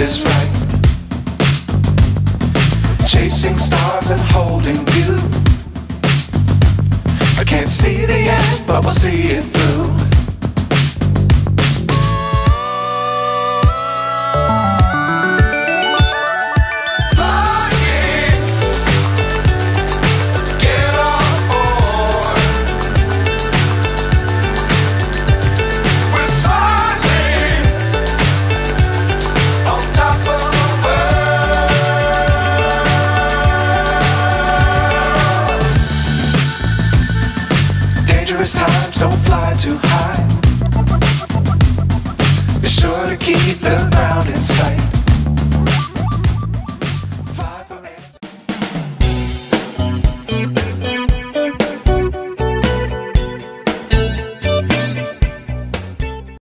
is right. Chasing stars and holding you. I can't see the end, but we'll see it through. Dangerous times, don't fly too high. Be sure to keep the ground in sight.